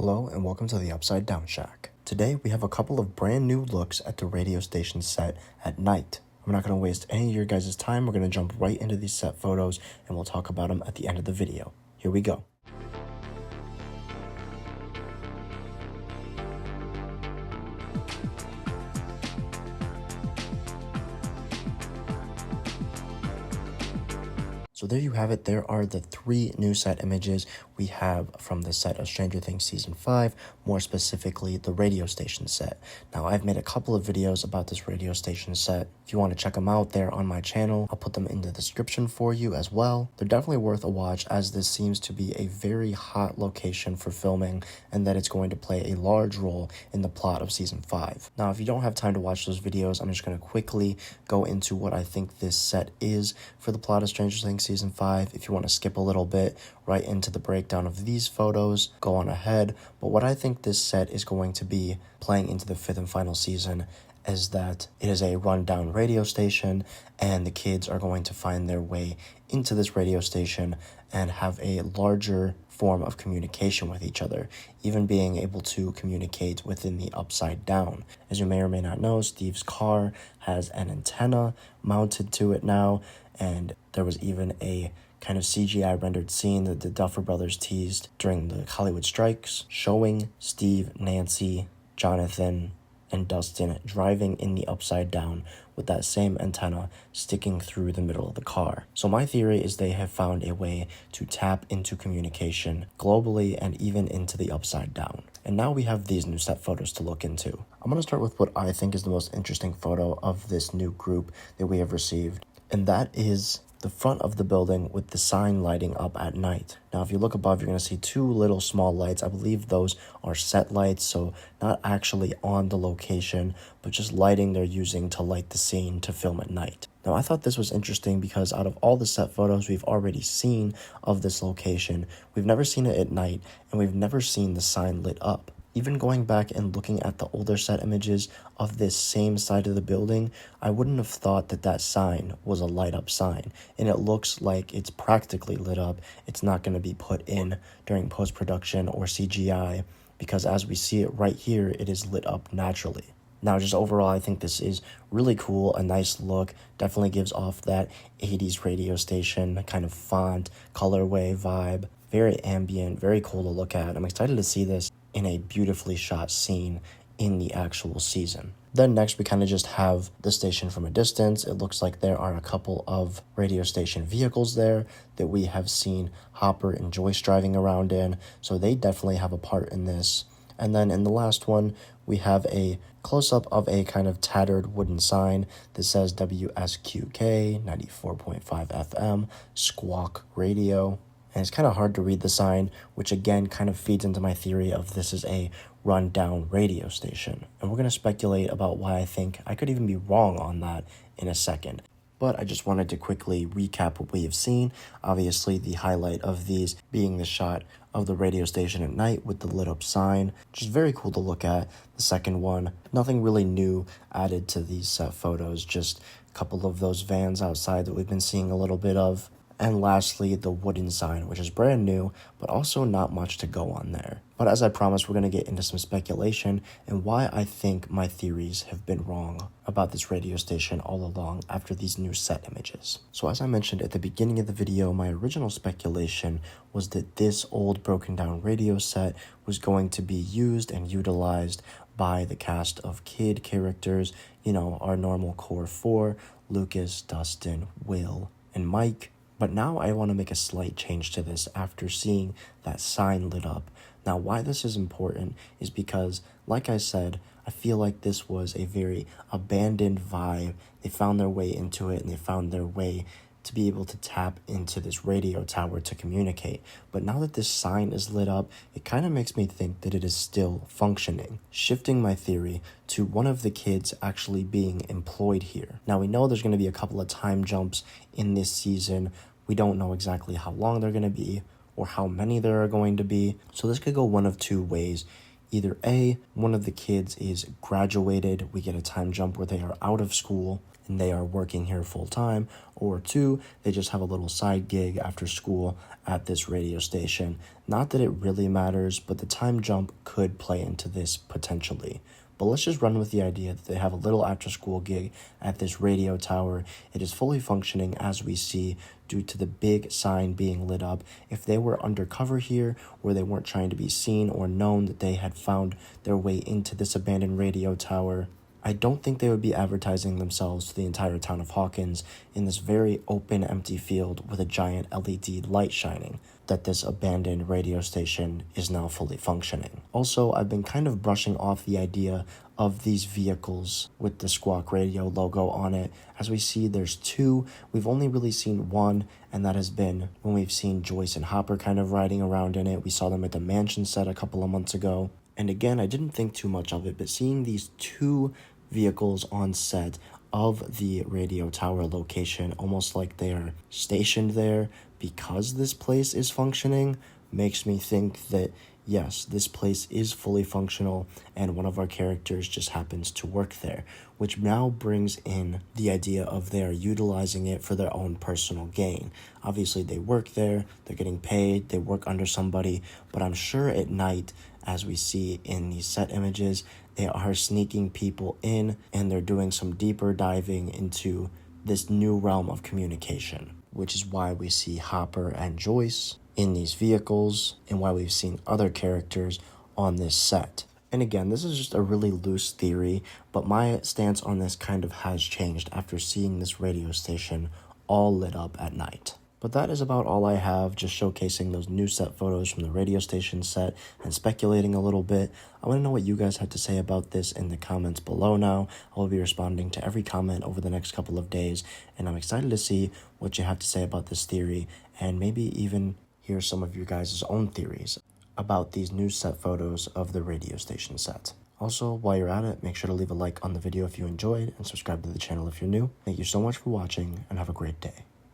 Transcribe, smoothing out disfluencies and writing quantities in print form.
Hello and welcome to the Upside Down Shack. Today we have a couple of brand new looks at the radio station set at night. I'm not going to waste any of your guys' time. We're going to jump right into these set photos and we'll talk about them at the end of the video. Here we go. So there you have it. There are the three new set images we have from the set of Stranger Things Season 5, more specifically the radio station set. Now, I've made a couple of videos about this radio station set. If you want to check them out, they're on my channel. I'll put them in the description for you as well. They're definitely worth a watch, as this seems to be a very hot location for filming and that it's going to play a large role in the plot of Season 5. Now, if you don't have time to watch those videos, I'm just going to quickly go into what I think this set is for the plot of Stranger Things Season 5. If you want to skip a little bit right into the breakdown of these photos, go on ahead. But what I think this set is going to be playing into the fifth and final season is that it is a rundown radio station, and the kids are going to find their way into this radio station and have a larger form of communication with each other, even being able to communicate within the Upside Down. As you may or may not know, Steve's car has an antenna mounted to it now, and there was even a kind of CGI rendered scene that the Duffer Brothers teased during the Hollywood strikes, showing Steve, Nancy, Jonathan, and Dustin driving in the Upside Down with that same antenna sticking through the middle of the car. So my theory is they have found a way to tap into communication globally and even into the Upside Down. And now we have these new set photos to look into. I'm going to start with what I think is the most interesting photo of this new group that we have received, and that is the front of the building with the sign lighting up at night. Now, if you look above, you're going to see two little small lights. I believe those are set lights, so not actually on the location, but just lighting they're using to light the scene to film at night. Now, I thought this was interesting because out of all the set photos we've already seen of this location, we've never seen it at night, and we've never seen the sign lit up. Even going back and looking at the older set images of this same side of the building, I wouldn't have thought that that sign was a light up sign. And it looks like it's practically lit up. It's not going to be put in during post-production or CGI, because as we see it right here, it is lit up naturally. Now, just overall, I think this is really cool, a nice look, definitely gives off that 80s radio station kind of font, colorway vibe, very ambient, very cool to look at. I'm excited to see this in a beautifully shot scene in the actual season. Then next, we kind of just have the station from a distance. It looks like there are a couple of radio station vehicles there that we have seen Hopper and Joyce driving around in, so they definitely have a part in this. And then in the last one, we have a close-up of a kind of tattered wooden sign that says WSQK 94.5 FM Squawk Radio. And it's kind of hard to read the sign, which again kind of feeds into my theory of this is a rundown radio station. And we're going to speculate about why I think I could even be wrong on that in a second. But I just wanted to quickly recap what we have seen. Obviously, the highlight of these being the shot of the radio station at night with the lit up sign, which is very cool to look at. The second one, nothing really new added to these set photos, just a couple of those vans outside that we've been seeing a little bit of. And lastly, the wooden sign, which is brand new, but also not much to go on there. But as I promised, we're going to get into some speculation and why I think my theories have been wrong about this radio station all along after these new set images. So as I mentioned at the beginning of the video, my original speculation was that this old broken down radio set was going to be used and utilized by the cast of kid characters, you know, our normal core four, Lucas, Dustin, Will, and Mike. But now I want to make a slight change to this after seeing that sign lit up. Now, why this is important is because, like I said, I feel like this was a very abandoned vibe. They found their way into it, and they found their way to be able to tap into this radio tower to communicate. But now that this sign is lit up, it kind of makes me think that it is still functioning, shifting my theory to one of the kids actually being employed here. Now, we know there's going to be a couple of time jumps in this season. We don't know exactly how long they're going to be or how many there are going to be. So this could go one of two ways. Either A, one of the kids is graduated, we get a time jump where they are out of school, and they are working here full time, or two, they just have a little side gig after school at this radio station. Not that it really matters, but the time jump could play into this potentially. But let's just run with the idea that they have a little after school gig at this radio tower. It is fully functioning as we see due to the big sign being lit up. If they were undercover here, where they weren't trying to be seen or known that they had found their way into this abandoned radio tower, I don't think they would be advertising themselves to the entire town of Hawkins in this very open, empty field with a giant LED light shining, that this abandoned radio station is now fully functioning. Also, I've been kind of brushing off the idea of these vehicles with the Squawk Radio logo on it. As we see, there's two. We've only really seen one, and that has been when we've seen Joyce and Hopper kind of riding around in it. We saw them at the mansion set a couple of months ago. And again, I didn't think too much of it, but seeing these two vehicles on set of the radio tower location, almost like they are stationed there because this place is functioning, makes me think that yes, this place is fully functional and one of our characters just happens to work there, which now brings in the idea of they are utilizing it for their own personal gain. Obviously, they work there, they're getting paid, they work under somebody, but I'm sure at night, as we see in these set images, they are sneaking people in and they're doing some deeper diving into this new realm of communication, which is why we see Hopper and Joyce in these vehicles and why we've seen other characters on this set. And again, this is just a really loose theory, but my stance on this kind of has changed after seeing this radio station all lit up at night. But that is about all I have, just showcasing those new set photos from the radio station set and speculating a little bit. I want to know what you guys have to say about this in the comments below now. I will be responding to every comment over the next couple of days, and I'm excited to see what you have to say about this theory, and maybe even hear some of your guys' own theories about these new set photos of the radio station set. Also, while you're at it, make sure to leave a like on the video if you enjoyed, and subscribe to the channel if you're new. Thank you so much for watching, and have a great day.